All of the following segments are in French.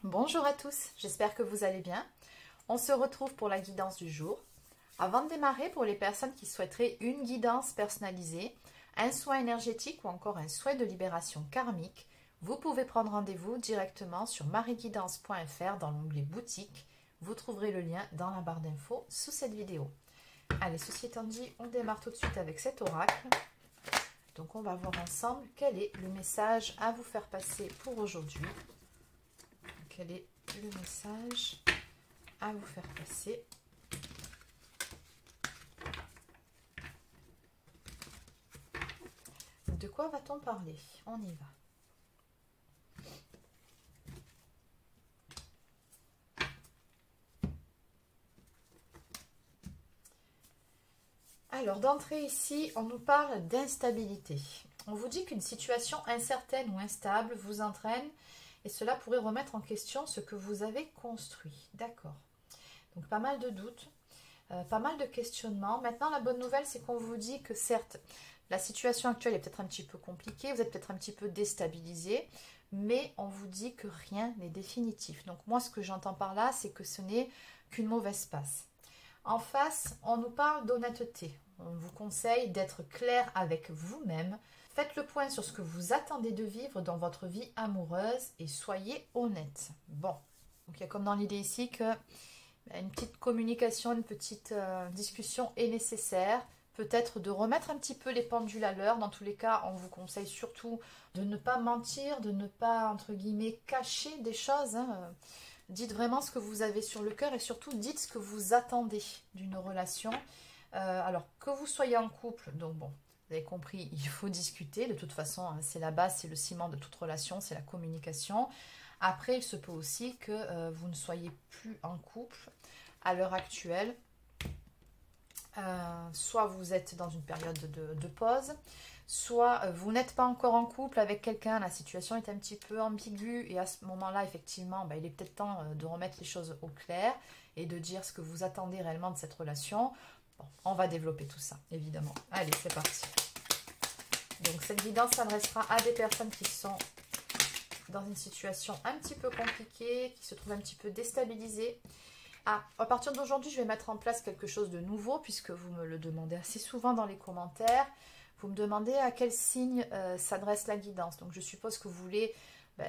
Bonjour à tous, j'espère que vous allez bien. On se retrouve pour la guidance du jour. Avant de démarrer, pour les personnes qui souhaiteraient une guidance personnalisée, un soin énergétique ou encore un souhait de libération karmique, vous pouvez prendre rendez-vous directement sur marieguidance.fr dans l'onglet boutique. Vous trouverez le lien dans la barre d'infos sous cette vidéo. Allez, ceci étant dit, on démarre tout de suite avec cet oracle. Donc on va voir ensemble quel est le message à vous faire passer pour aujourd'hui. Quel est le message à vous faire passer? De quoi va-t-on parler? On y va. Alors, d'entrée ici, on nous parle d'instabilité. On vous dit qu'une situation incertaine ou instable vous entraîne et cela pourrait remettre en question ce que vous avez construit. D'accord. Donc, pas mal de doutes, pas mal de questionnements. Maintenant, la bonne nouvelle, c'est qu'on vous dit que certes, la situation actuelle est peut-être un petit peu compliquée, vous êtes peut-être un petit peu déstabilisé, mais on vous dit que rien n'est définitif. Donc, moi, ce que j'entends par là, c'est que ce n'est qu'une mauvaise passe. En face, on nous parle d'honnêteté. On vous conseille d'être clair avec vous-même. Faites le point sur ce que vous attendez de vivre dans votre vie amoureuse et soyez honnête. Bon, donc il y a comme dans l'idée ici que une petite communication, une petite discussion est nécessaire. Peut-être de remettre un petit peu les pendules à l'heure. Dans tous les cas, on vous conseille surtout de ne pas mentir, de ne pas, entre guillemets, cacher des choses. Dites vraiment ce que vous avez sur le cœur et surtout dites ce que vous attendez d'une relation. Alors, que vous soyez en couple, donc bon, vous avez compris, il faut discuter. De toute façon, hein, c'est la base, c'est le ciment de toute relation, c'est la communication. Après, il se peut aussi que vous ne soyez plus en couple à l'heure actuelle. Soit vous êtes dans une période de pause, soit vous n'êtes pas encore en couple avec quelqu'un, la situation est un petit peu ambiguë et à ce moment-là, effectivement, il est peut-être temps de remettre les choses au clair et de dire ce que vous attendez réellement de cette relation. Bon, on va développer tout ça, évidemment. Allez, c'est parti. Donc, cette guidance s'adressera à des personnes qui sont dans une situation un petit peu compliquée, qui se trouvent un petit peu déstabilisées. À partir d'aujourd'hui, je vais mettre en place quelque chose de nouveau, puisque vous me le demandez assez souvent dans les commentaires. Vous me demandez à quel signe s'adresse la guidance. Donc, je suppose que vous voulez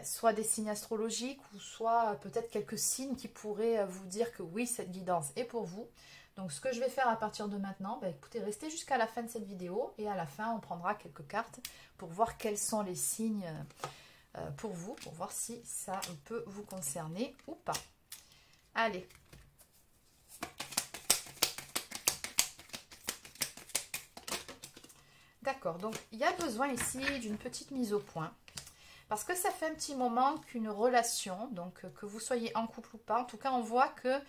soit des signes astrologiques, ou soit peut-être quelques signes qui pourraient vous dire que oui, cette guidance est pour vous. Donc, ce que je vais faire à partir de maintenant, écoutez, restez jusqu'à la fin de cette vidéo, et à la fin, on prendra quelques cartes pour voir quels sont les signes pour vous, pour voir si ça peut vous concerner ou pas. Allez. D'accord, donc il y a besoin ici d'une petite mise au point. Parce que ça fait un petit moment qu'une relation, donc que vous soyez en couple ou pas, en tout cas on voit que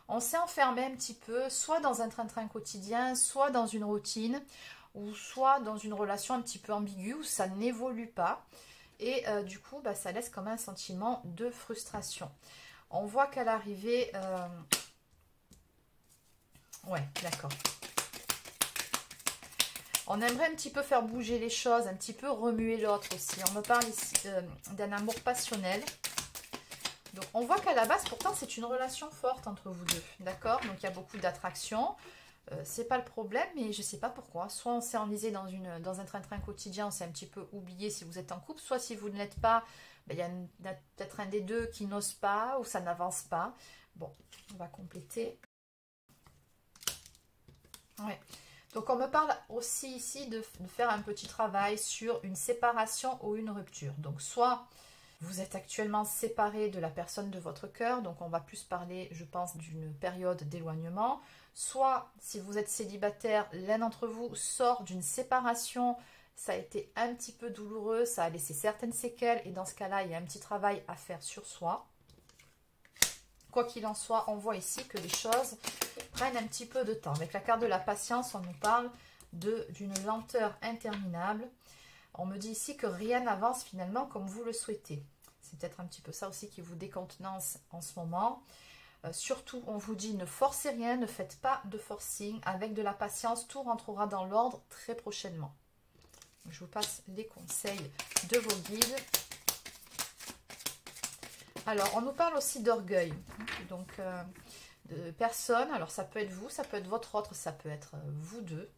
on s'est enfermé un petit peu, soit dans un train-train quotidien, soit dans une routine, ou soit dans une relation un petit peu ambiguë, où ça n'évolue pas. Et du coup, ça laisse comme un sentiment de frustration. On voit qu'à l'arrivée... Ouais, d'accord. On aimerait un petit peu faire bouger les choses, un petit peu remuer l'autre aussi. On me parle ici d'un amour passionnel. Donc, on voit qu'à la base, pourtant, c'est une relation forte entre vous deux. D'accord? Donc, il y a beaucoup d'attraction. C'est pas le problème, mais je sais pas pourquoi. Soit on s'est enlisé dans un train-train quotidien, on s'est un petit peu oublié si vous êtes en couple. Soit si vous ne l'êtes pas, il y a peut-être un des deux qui n'ose pas ou ça n'avance pas. Bon, on va compléter. Ouais. Donc, on me parle aussi ici de faire un petit travail sur une séparation ou une rupture. Donc, soit vous êtes actuellement séparé de la personne de votre cœur, donc on va plus parler, je pense, d'une période d'éloignement. Soit, si vous êtes célibataire, l'un d'entre vous sort d'une séparation, ça a été un petit peu douloureux, ça a laissé certaines séquelles, et dans ce cas-là, il y a un petit travail à faire sur soi. Quoi qu'il en soit, on voit ici que les choses prennent un petit peu de temps. Avec la carte de la patience, on nous parle d'une lenteur interminable. On me dit ici que rien n'avance finalement comme vous le souhaitez. C'est peut-être un petit peu ça aussi qui vous décontenance en ce moment. Surtout, on vous dit ne forcez rien, ne faites pas de forcing. Avec de la patience, tout rentrera dans l'ordre très prochainement. Je vous passe les conseils de vos guides. Alors, on nous parle aussi d'orgueil. Donc, de personnes. Alors, ça peut être vous, ça peut être votre autre, ça peut être vous deux.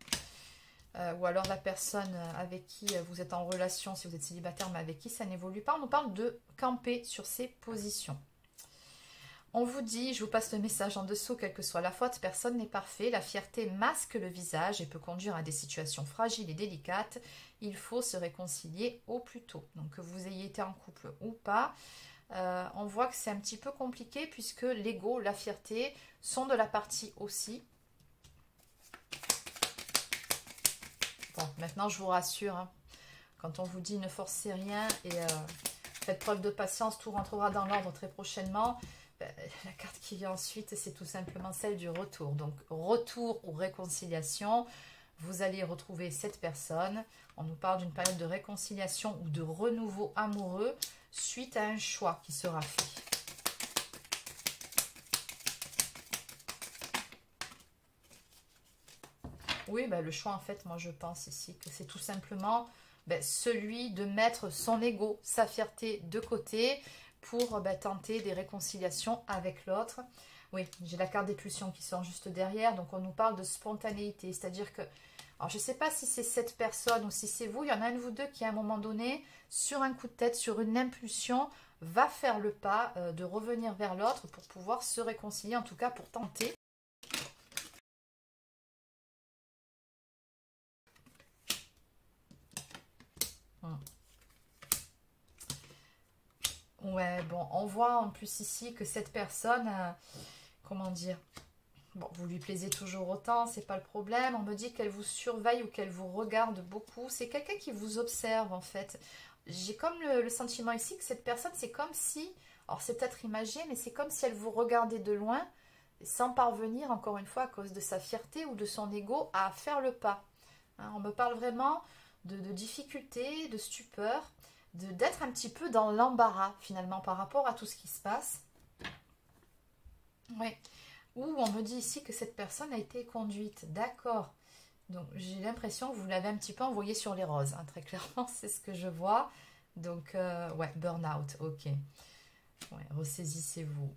Ou alors la personne avec qui vous êtes en relation, si vous êtes célibataire, mais avec qui ça n'évolue pas. On nous parle de camper sur ses positions. On vous dit, je vous passe le message en dessous, quelle que soit la faute, personne n'est parfait. La fierté masque le visage et peut conduire à des situations fragiles et délicates. Il faut se réconcilier au plus tôt. Donc que vous ayez été en couple ou pas, on voit que c'est un petit peu compliqué puisque l'ego, la fierté sont de la partie aussi. Bon, maintenant je vous rassure, hein, quand on vous dit ne forcez rien et faites preuve de patience, tout rentrera dans l'ordre très prochainement. La carte qui vient ensuite, c'est tout simplement celle du retour. Donc retour ou réconciliation, vous allez retrouver cette personne. On nous parle d'une période de réconciliation ou de renouveau amoureux suite à un choix qui sera fait. Oui, le choix, en fait, moi je pense ici que c'est tout simplement celui de mettre son ego, sa fierté de côté pour tenter des réconciliations avec l'autre. Oui, j'ai la carte des pulsions qui sort juste derrière, donc on nous parle de spontanéité, c'est-à-dire que, alors je ne sais pas si c'est cette personne ou si c'est vous, il y en a un de vous deux qui à un moment donné, sur un coup de tête, sur une impulsion, va faire le pas de revenir vers l'autre pour pouvoir se réconcilier, en tout cas pour tenter. Ouais, bon, on voit en plus ici que cette personne, comment dire, bon, vous lui plaisez toujours autant, c'est pas le problème. On me dit qu'elle vous surveille ou qu'elle vous regarde beaucoup. C'est quelqu'un qui vous observe en fait. J'ai comme le sentiment ici que cette personne, c'est comme si, alors c'est peut-être imagé, mais c'est comme si elle vous regardait de loin, sans parvenir, encore une fois, à cause de sa fierté ou de son ego, à faire le pas. Hein, on me parle vraiment de difficultés, de stupeur, d'être un petit peu dans l'embarras finalement par rapport à tout ce qui se passe. Oui. Ou on me dit ici que cette personne a été conduite. D'accord. Donc j'ai l'impression que vous l'avez un petit peu envoyé sur les roses. Hein, très clairement, c'est ce que je vois. Donc, ouais, burn-out. Ok. Ouais, ressaisissez-vous.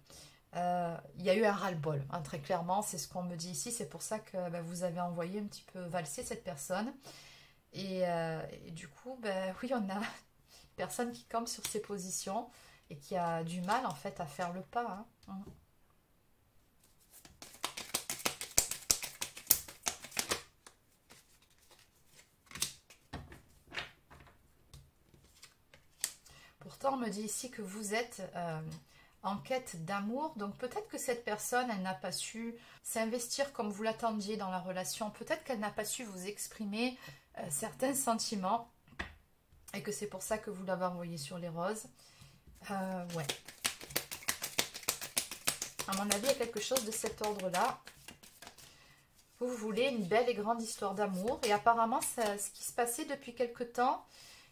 Il y a eu un ras-le-bol. Hein, très clairement, c'est ce qu'on me dit ici. C'est pour ça que vous avez envoyé un petit peu valser cette personne. Et du coup, oui, on a une personne qui campe sur ses positions et qui a du mal en fait à faire le pas. Hein. Pourtant, on me dit ici que vous êtes en quête d'amour. Donc peut-être que cette personne, elle n'a pas su s'investir comme vous l'attendiez dans la relation. Peut-être qu'elle n'a pas su vous exprimer certains sentiments. Et que c'est pour ça que vous l'avez envoyé sur les roses. Ouais. À mon avis, il y a quelque chose de cet ordre-là. Vous voulez une belle et grande histoire d'amour. Et apparemment, ce qui se passait depuis quelque temps,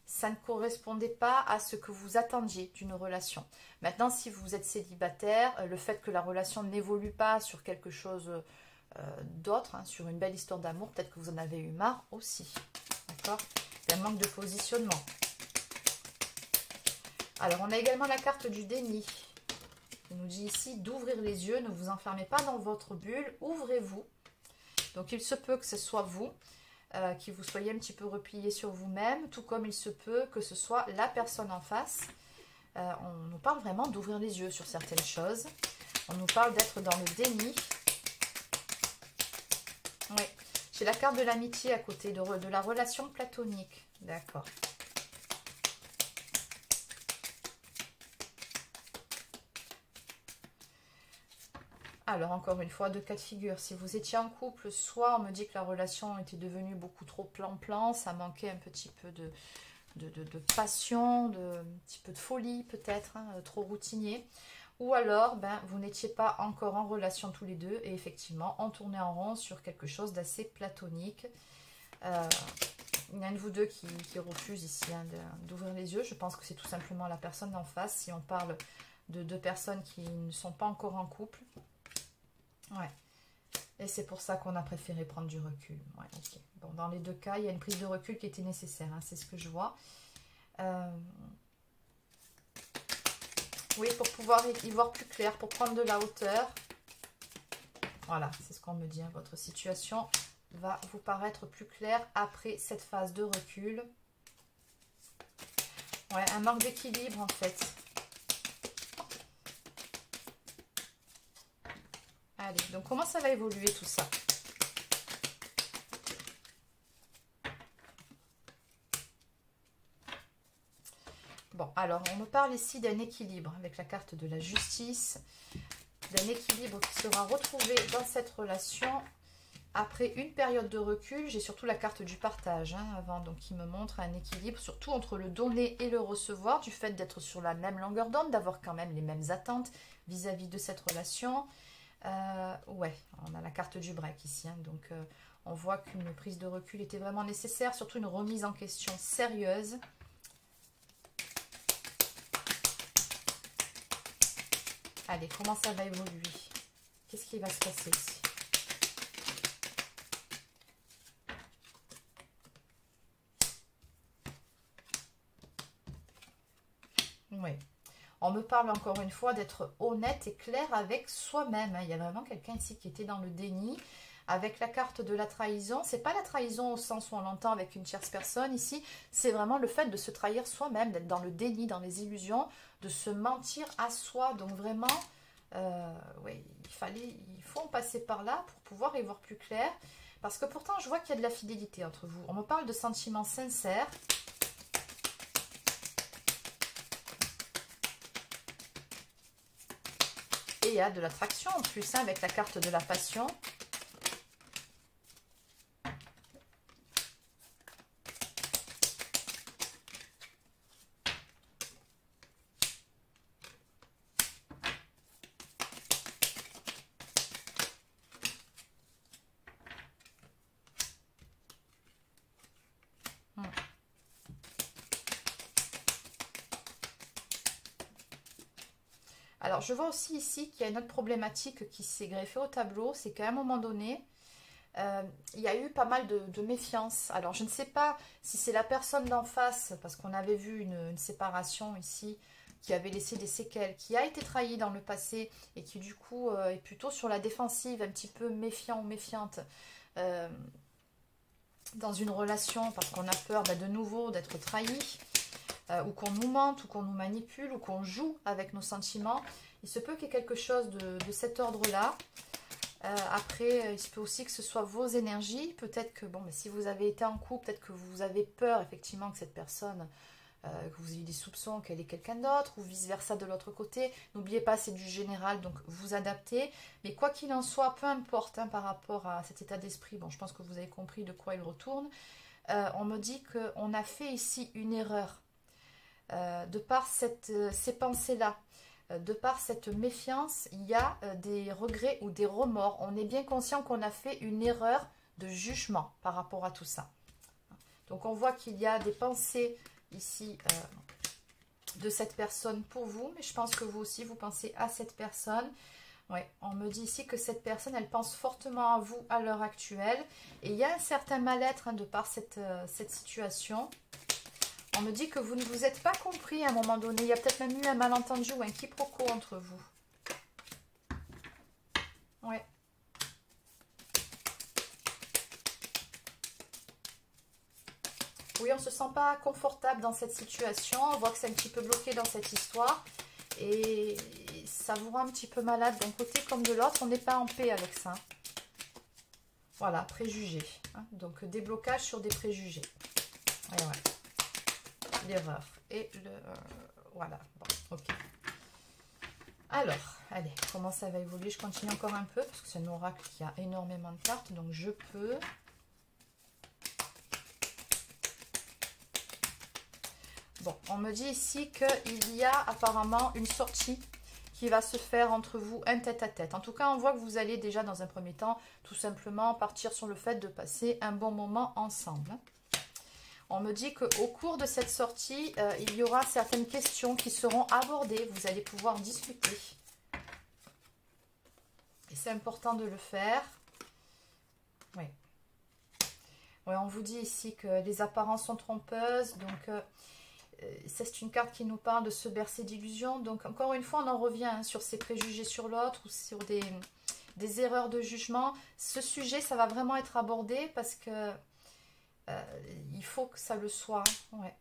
ça ne correspondait pas à ce que vous attendiez d'une relation. Maintenant, si vous êtes célibataire, le fait que la relation n'évolue pas sur quelque chose d'autre, hein, sur une belle histoire d'amour, peut-être que vous en avez eu marre aussi. D'accord ? Il y a un manque de positionnement. Alors, on a également la carte du déni. Il nous dit ici d'ouvrir les yeux, ne vous enfermez pas dans votre bulle, ouvrez-vous. Donc, il se peut que ce soit vous, que vous soyez un petit peu replié sur vous-même, tout comme il se peut que ce soit la personne en face. On nous parle vraiment d'ouvrir les yeux sur certaines choses. On nous parle d'être dans le déni. Oui, j'ai la carte de l'amitié à côté, de la relation platonique. D'accord. Alors, encore une fois, deux cas de figure. Si vous étiez en couple, soit on me dit que la relation était devenue beaucoup trop plan-plan, ça manquait un petit peu de passion, un petit peu de folie peut-être, hein, trop routinier. Ou alors, vous n'étiez pas encore en relation tous les deux et effectivement, on tournait en rond sur quelque chose d'assez platonique. Il y a un de vous deux qui refuse ici hein, d'ouvrir les yeux. Je pense que c'est tout simplement la personne d'en face. Si on parle de deux personnes qui ne sont pas encore en couple. Ouais. Et c'est pour ça qu'on a préféré prendre du recul. Ouais, ok. Bon, dans les deux cas, il y a une prise de recul qui était nécessaire. Hein, c'est ce que je vois. Oui, pour pouvoir y voir plus clair, pour prendre de la hauteur. Voilà, c'est ce qu'on me dit. Hein. Votre situation va vous paraître plus claire après cette phase de recul. Ouais, un manque d'équilibre en fait. Allez, donc comment ça va évoluer tout ça? Bon, alors on me parle ici d'un équilibre avec la carte de la justice, d'un équilibre qui sera retrouvé dans cette relation après une période de recul. J'ai surtout la carte du partage avant, donc qui me montre un équilibre, surtout entre le donner et le recevoir, du fait d'être sur la même longueur d'onde, d'avoir quand même les mêmes attentes vis-à-vis de cette relation. Ouais, on a la carte du break ici, hein, donc on voit qu'une prise de recul était vraiment nécessaire, surtout une remise en question sérieuse. Allez, comment ça va évoluer? Qu'est-ce qui va se passer ici? Oui. On me parle encore une fois d'être honnête et clair avec soi-même. Il y a vraiment quelqu'un ici qui était dans le déni. Avec la carte de la trahison, c'est pas la trahison au sens où on l'entend avec une tierce personne ici, c'est vraiment le fait de se trahir soi-même, d'être dans le déni, dans les illusions, de se mentir à soi. Donc vraiment, oui, il faut en passer par là pour pouvoir y voir plus clair. Parce que pourtant, je vois qu'il y a de la fidélité entre vous. On me parle de sentiments sincères. Et il y a de l'attraction en plus, hein, avec la carte de la passion. Alors, je vois aussi ici qu'il y a une autre problématique qui s'est greffée au tableau. C'est qu'à un moment donné, il y a eu pas mal de méfiance. Alors, je ne sais pas si c'est la personne d'en face, parce qu'on avait vu une séparation ici, qui avait laissé des séquelles, qui a été trahie dans le passé et qui, du coup, est plutôt sur la défensive, un petit peu méfiant ou méfiante dans une relation, parce qu'on a peur de nouveau d'être trahi. Ou qu'on nous mente, ou qu'on nous manipule, ou qu'on joue avec nos sentiments. Il se peut qu'il y ait quelque chose de cet ordre-là. Après, il se peut aussi que ce soit vos énergies. Peut-être que, bon, mais si vous avez été en couple, peut-être que vous avez peur, effectivement, que cette personne, que vous ayez des soupçons qu'elle est quelqu'un d'autre, ou vice-versa de l'autre côté. N'oubliez pas, c'est du général, donc vous adaptez. Mais quoi qu'il en soit, peu importe, hein, par rapport à cet état d'esprit, bon, je pense que vous avez compris de quoi il retourne. On me dit qu'on a fait ici une erreur. De par ces pensées-là, de par cette méfiance, il y a des regrets ou des remords. On est bien conscient qu'on a fait une erreur de jugement par rapport à tout ça. Donc on voit qu'il y a des pensées ici de cette personne pour vous, mais je pense que vous aussi, vous pensez à cette personne. Ouais, on me dit ici que cette personne, elle pense fortement à vous à l'heure actuelle. Et il y a un certain mal-être hein, de par cette situation. On me dit que vous ne vous êtes pas compris à un moment donné. Il y a peut-être même eu un malentendu ou un quiproquo entre vous. Ouais. Oui, on ne se sent pas confortable dans cette situation. On voit que c'est un petit peu bloqué dans cette histoire. Et ça vous rend un petit peu malade d'un côté comme de l'autre. On n'est pas en paix avec ça. Voilà, préjugés. Hein. Donc, déblocage sur des préjugés. Ouais, ouais. L'erreur et le voilà, bon, ok. Alors, allez, comment ça va évoluer? Je continue encore un peu parce que c'est un oracle qui a énormément de cartes, donc je peux. Bon, on me dit ici qu'il y a apparemment une sortie qui va se faire entre vous, un tête-à-tête. En tout cas, on voit que vous allez déjà dans un premier temps tout simplement partir sur le fait de passer un bon moment ensemble. On me dit qu'au cours de cette sortie, il y aura certaines questions qui seront abordées. Vous allez pouvoir discuter. Et c'est important de le faire. Oui. Oui, on vous dit ici que les apparences sont trompeuses. Donc, c'est une carte qui nous parle de se bercer d'illusions. Donc, encore une fois, on en revient hein, sur ces préjugés sur l'autre ou sur des erreurs de jugement. Ce sujet, ça va vraiment être abordé parce que il faut que ça le soit. Ouais.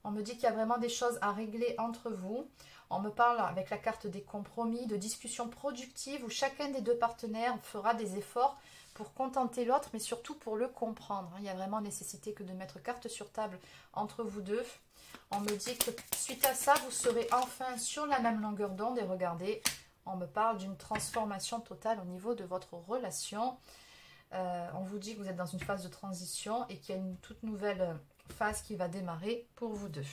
On me dit qu'il y a vraiment des choses à régler entre vous. On me parle avec la carte des compromis, de discussions productives où chacun des deux partenaires fera des efforts pour contenter l'autre, mais surtout pour le comprendre. Il y a vraiment nécessité que de mettre carte sur table entre vous deux. On me dit que suite à ça, vous serez enfin sur la même longueur d'onde. Et regardez, on me parle d'une transformation totale au niveau de votre relation. On vous dit que vous êtes dans une phase de transition et qu'il y a une toute nouvelle phase qui va démarrer pour vous deux.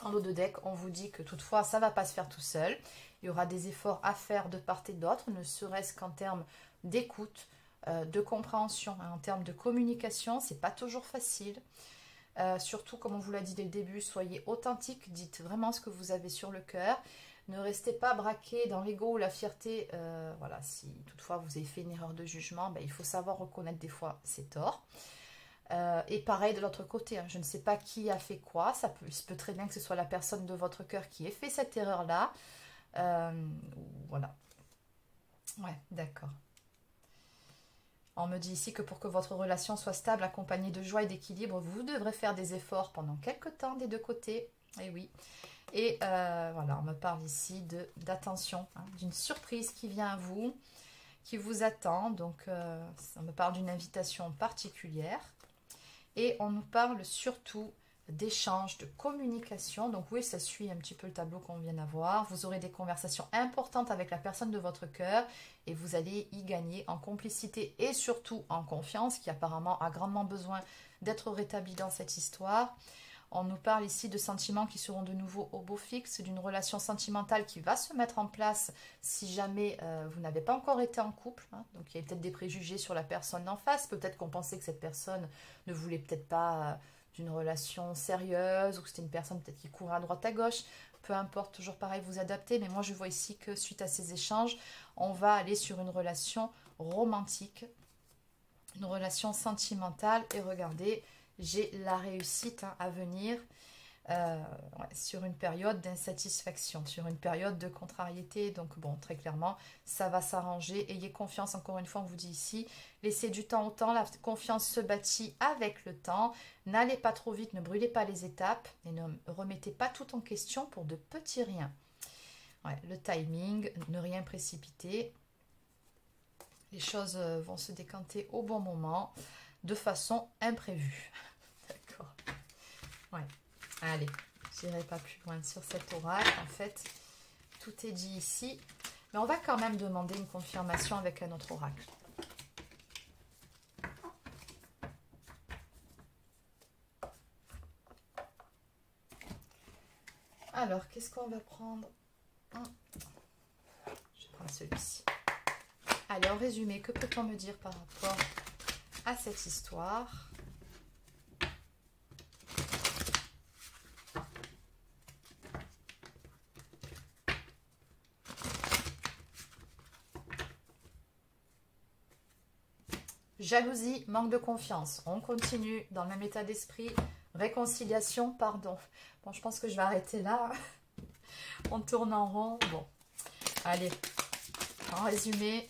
En haut de deck, on vous dit que toutefois, ça ne va pas se faire tout seul. Il y aura des efforts à faire de part et d'autre, ne serait-ce qu'en termes d'écoute, de compréhension, hein, en termes de communication. C'est pas toujours facile. Surtout, comme on vous l'a dit dès le début, soyez authentique, dites vraiment ce que vous avez sur le cœur. Ne restez pas braqué dans l'ego ou la fierté. Voilà, si toutefois vous avez fait une erreur de jugement, ben, il faut savoir reconnaître des fois ses torts. Et pareil de l'autre côté, hein, je ne sais pas qui a fait quoi, il se peut très bien que ce soit la personne de votre cœur qui ait fait cette erreur-là. Voilà. Ouais, d'accord. On me dit ici que pour que votre relation soit stable, accompagnée de joie et d'équilibre, vous devrez faire des efforts pendant quelques temps des deux côtés. Et oui. Et voilà, on me parle ici d'attention, hein, d'une surprise qui vient à vous, qui vous attend. Donc, on me parle d'une invitation particulière. Et on nous parle surtout d'échanges, de communication. Donc oui, ça suit un petit peu le tableau qu'on vient d'avoir. Vous aurez des conversations importantes avec la personne de votre cœur et vous allez y gagner en complicité et surtout en confiance, qui apparemment a grandement besoin d'être rétabli dans cette histoire. On nous parle ici de sentiments qui seront de nouveau au beau fixe, d'une relation sentimentale qui va se mettre en place si jamais vous n'avez pas encore été en couple. Hein. Donc il y a peut-être des préjugés sur la personne en face. Peut-être qu'on pensait que cette personne ne voulait peut-être pas d'une relation sérieuse ou que c'était une personne peut-être qui courait à droite à gauche. Peu importe, toujours pareil, vous adaptez. Mais moi je vois ici que suite à ces échanges, on va aller sur une relation romantique, une relation sentimentale. Et regardez, j'ai la réussite hein, à venir sur une période d'insatisfaction, sur une période de contrariété. Donc bon, très clairement, ça va s'arranger. Ayez confiance, encore une fois, on vous dit ici. Laissez du temps au temps, la confiance se bâtit avec le temps. N'allez pas trop vite, ne brûlez pas les étapes et ne remettez pas tout en question pour de petits riens. Ouais, le timing, ne rien précipiter. Les choses vont se décanter au bon moment, de façon imprévue. D'accord. Ouais. Allez, je n'irai pas plus loin sur cet oracle. En fait, tout est dit ici. Mais on va quand même demander une confirmation avec un autre oracle. Alors, qu'est-ce qu'on va prendre? Je prends celui-ci. Allez, en résumé, que peut-on me dire par rapport à cette histoire? Jalousie, manque de confiance. On continue dans le même état d'esprit. Réconciliation, pardon. Bon, je pense que je vais arrêter là. On tourne en rond. Bon, allez, en résumé.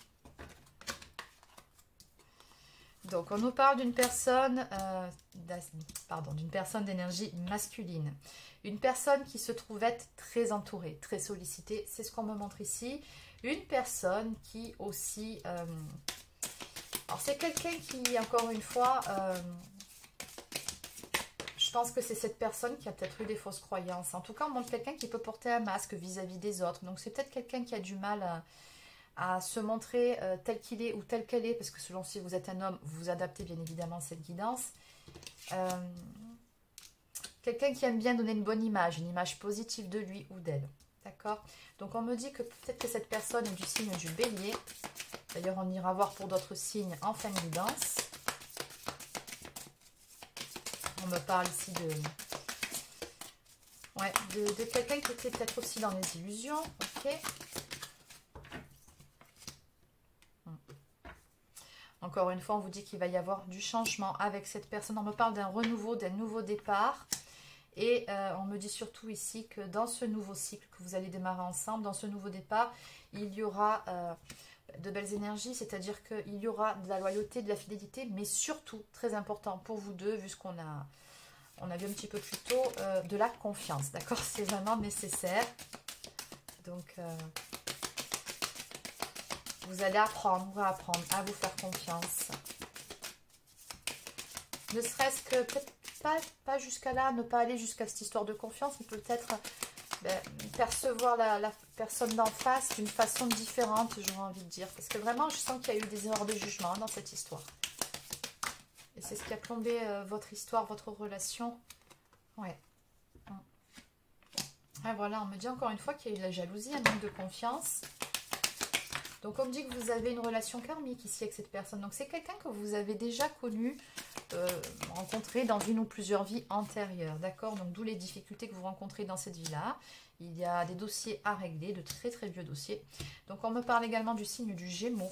Donc, on nous parle d'une personne, d'une personne d'énergie masculine. Une personne qui se trouve être très entourée, très sollicitée. C'est ce qu'on me montre ici. Une personne qui aussi... alors, c'est quelqu'un qui, encore une fois, je pense que c'est cette personne qui a peut-être eu des fausses croyances. En tout cas, on montre quelqu'un qui peut porter un masque vis-à-vis des autres. Donc, c'est peut-être quelqu'un qui a du mal à se montrer tel qu'il est ou tel qu'elle est, parce que selon si vous êtes un homme, vous adaptez bien évidemment cette guidance. Quelqu'un qui aime bien donner une bonne image, une image positive de lui ou d'elle. D'accord? Donc, on me dit que peut-être que cette personne est du signe du Bélier. D'ailleurs, on ira voir pour d'autres signes en fin de guidance. On me parle ici de quelqu'un qui était peut-être aussi dans les illusions. Ok. Encore une fois, on vous dit qu'il va y avoir du changement avec cette personne. On me parle d'un renouveau, d'un nouveau départ. Et on me dit surtout ici que dans ce nouveau cycle que vous allez démarrer ensemble, dans ce nouveau départ, il y aura de belles énergies, c'est-à-dire qu'il y aura de la loyauté, de la fidélité, mais surtout, très important pour vous deux, vu ce qu'on a vu un petit peu plus tôt, de la confiance, d'accord? C'est vraiment nécessaire. Donc, vous allez apprendre à vous faire confiance. Ne serait-ce que, peut-être pas jusqu'à là, ne pas aller jusqu'à cette histoire de confiance, mais peut-être percevoir la personne d'en face d'une façon différente, j'aurais envie de dire. Parce que vraiment, je sens qu'il y a eu des erreurs de jugement dans cette histoire. Et c'est ce qui a plombé votre histoire, votre relation. Ouais. Et voilà, on me dit encore une fois qu'il y a eu de la jalousie, un manque de confiance. Donc on me dit que vous avez une relation karmique ici avec cette personne. Donc c'est quelqu'un que vous avez déjà connu, rencontré dans une ou plusieurs vies antérieures. D'accord? Donc d'où les difficultés que vous rencontrez dans cette vie-là. Il y a des dossiers à régler, de très très vieux dossiers. Donc on me parle également du signe du Gémeaux.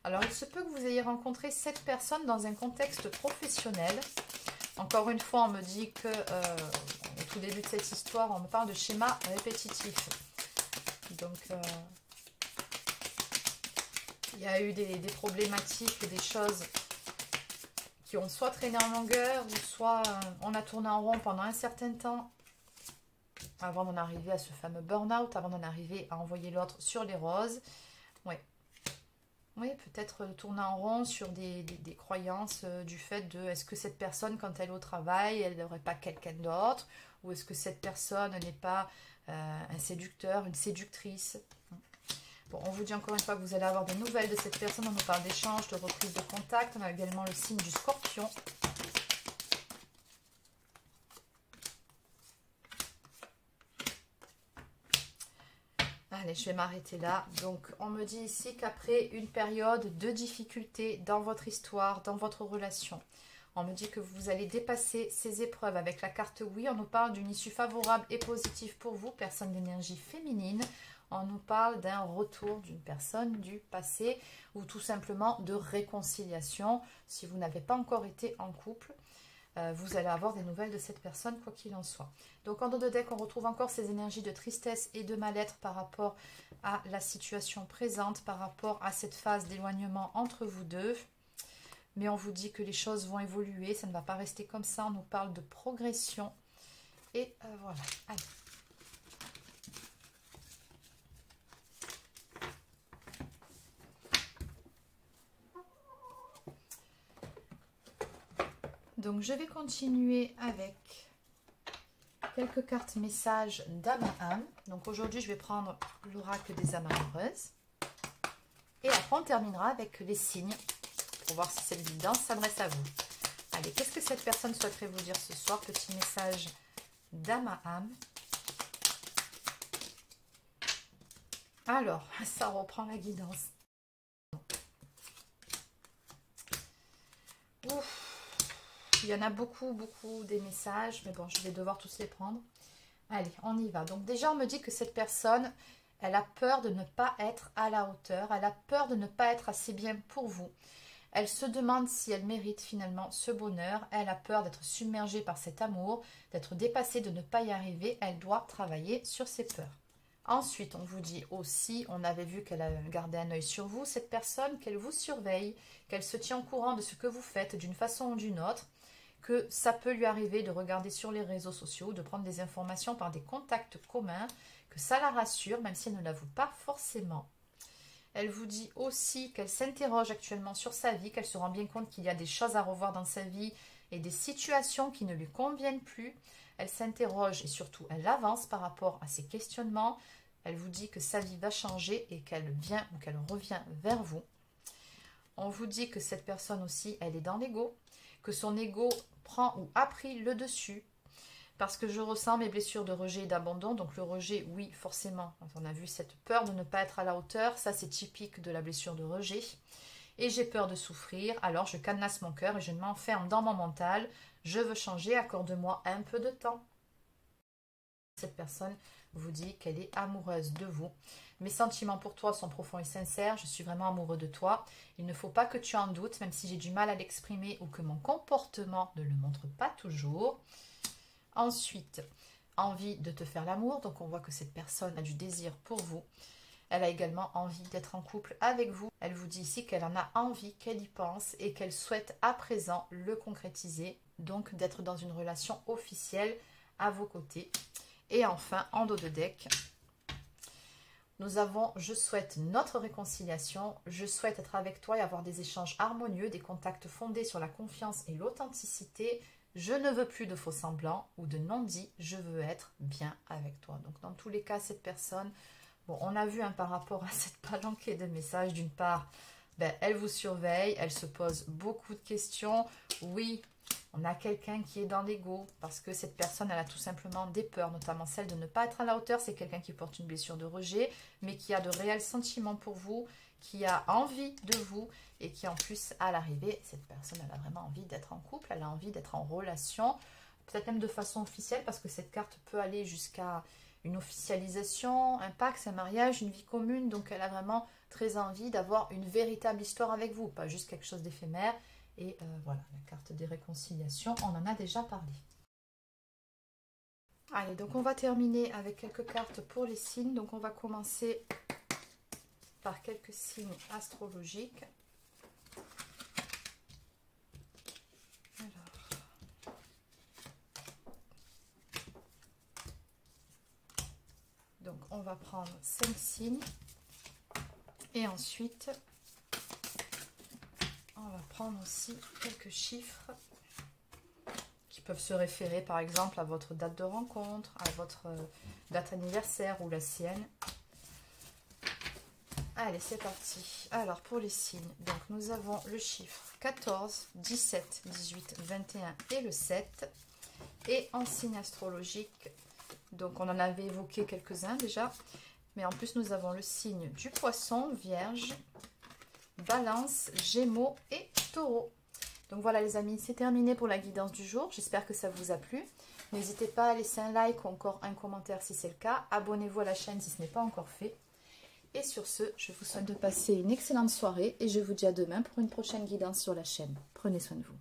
Alors il se peut que vous ayez rencontré cette personne dans un contexte professionnel. Encore une fois, on me dit que au tout début de cette histoire, on me parle de schéma répétitif. Donc, il y a eu des problématiques, des choses qui ont soit traîné en longueur, ou soit on a tourné en rond pendant un certain temps avant d'en arriver à ce fameux burn-out, avant d'en arriver à envoyer l'autre sur les roses. Ouais. Oui, peut-être tourner en rond sur des croyances du fait de est-ce que cette personne, quand elle est au travail, elle n'aurait pas quelqu'un d'autre, ou est-ce que cette personne n'est pas un séducteur, une séductrice. Bon, on vous dit encore une fois que vous allez avoir des nouvelles de cette personne, on nous parle d'échanges, de reprise de contact, on a également le signe du Scorpion. Allez, je vais m'arrêter là. Donc, on me dit ici qu'après une période de difficulté dans votre histoire, dans votre relation, on me dit que vous allez dépasser ces épreuves avec la carte oui. On nous parle d'une issue favorable et positive pour vous, personne d'énergie féminine. On nous parle d'un retour d'une personne du passé ou tout simplement de réconciliation. Si vous n'avez pas encore été en couple, vous allez avoir des nouvelles de cette personne, quoi qu'il en soit. Donc en dos de deck, on retrouve encore ces énergies de tristesse et de mal-être par rapport à la situation présente, par rapport à cette phase d'éloignement entre vous deux. Mais on vous dit que les choses vont évoluer, ça ne va pas rester comme ça. On nous parle de progression. Et voilà, allez. Donc je vais continuer avec quelques cartes messages d'âme à âme. Donc aujourd'hui je vais prendre l'oracle des âmes amoureuses. Et après on terminera avec les signes pour voir si cette guidance s'adresse à vous. Allez, qu'est-ce que cette personne souhaiterait vous dire ce soir? Petit message d'âme à âme. Alors, ça reprend la guidance. Ouf. Il y en a beaucoup des messages, mais bon, je vais devoir tous les prendre. Allez, on y va. Donc déjà, on me dit que cette personne, elle a peur de ne pas être à la hauteur, elle a peur de ne pas être assez bien pour vous. Elle se demande si elle mérite finalement ce bonheur, elle a peur d'être submergée par cet amour, d'être dépassée, de ne pas y arriver, elle doit travailler sur ses peurs. Ensuite, on vous dit aussi, on avait vu qu'elle a gardé un œil sur vous, cette personne, qu'elle vous surveille, qu'elle se tient au courant de ce que vous faites d'une façon ou d'une autre, que ça peut lui arriver de regarder sur les réseaux sociaux, de prendre des informations par des contacts communs, que ça la rassure, même si elle ne l'avoue pas forcément. Elle vous dit aussi qu'elle s'interroge actuellement sur sa vie, qu'elle se rend bien compte qu'il y a des choses à revoir dans sa vie et des situations qui ne lui conviennent plus. Elle s'interroge et surtout elle avance par rapport à ses questionnements. Elle vous dit que sa vie va changer et qu'elle vient ou qu'elle revient vers vous. On vous dit que cette personne aussi, elle est dans l'ego, que son ego prend ou a pris le dessus, parce que je ressens mes blessures de rejet et d'abandon. Donc le rejet, oui, forcément, on a vu cette peur de ne pas être à la hauteur, ça c'est typique de la blessure de rejet. Et j'ai peur de souffrir, alors je cadenasse mon cœur et je m'enferme dans mon mental. Je veux changer, accorde-moi un peu de temps. Cette personne vous dit qu'elle est amoureuse de vous. Mes sentiments pour toi sont profonds et sincères. Je suis vraiment amoureux de toi. Il ne faut pas que tu en doutes, même si j'ai du mal à l'exprimer ou que mon comportement ne le montre pas toujours. Ensuite, envie de te faire l'amour. Donc, on voit que cette personne a du désir pour vous. Elle a également envie d'être en couple avec vous. Elle vous dit ici qu'elle en a envie, qu'elle y pense et qu'elle souhaite à présent le concrétiser. Donc, d'être dans une relation officielle à vos côtés. Et enfin, en dos de deck, nous avons « Je souhaite notre réconciliation. Je souhaite être avec toi et avoir des échanges harmonieux, des contacts fondés sur la confiance et l'authenticité. Je ne veux plus de faux semblants ou de non-dits. Je veux être bien avec toi. » Donc, dans tous les cas, cette personne, bon, on a vu par rapport à cette palanquée de messages, d'une part, elle vous surveille, elle se pose beaucoup de questions. Oui, on a quelqu'un qui est dans l'ego parce que cette personne, elle a tout simplement des peurs, notamment celle de ne pas être à la hauteur. C'est quelqu'un qui porte une blessure de rejet, mais qui a de réels sentiments pour vous, qui a envie de vous et qui en plus, à l'arrivée, cette personne, elle a vraiment envie d'être en couple, elle a envie d'être en relation, peut-être même de façon officielle parce que cette carte peut aller jusqu'à une officialisation, un pacte, un mariage, une vie commune. Donc, elle a vraiment très envie d'avoir une véritable histoire avec vous, pas juste quelque chose d'éphémère. Et voilà, la carte des réconciliations, on en a déjà parlé. Allez, donc on va terminer avec quelques cartes pour les signes. Donc on va commencer par quelques signes astrologiques. Alors. Donc on va prendre 5 signes. Et ensuite, on va prendre aussi quelques chiffres qui peuvent se référer par exemple à votre date de rencontre, à votre date anniversaire ou la sienne. Allez, c'est parti. Alors, pour les signes, donc nous avons le chiffre 14, 17, 18, 21 et le 7. Et en signe astrologique, donc on en avait évoqué quelques-uns déjà, mais en plus nous avons le signe du poisson, vierge, balance, gémeaux et taureau. Donc voilà les amis, c'est terminé pour la guidance du jour. J'espère que ça vous a plu. N'hésitez pas à laisser un like ou encore un commentaire si c'est le cas. Abonnez-vous à la chaîne si ce n'est pas encore fait. Et sur ce, je vous souhaite de passer une excellente soirée et je vous dis à demain pour une prochaine guidance sur la chaîne. Prenez soin de vous.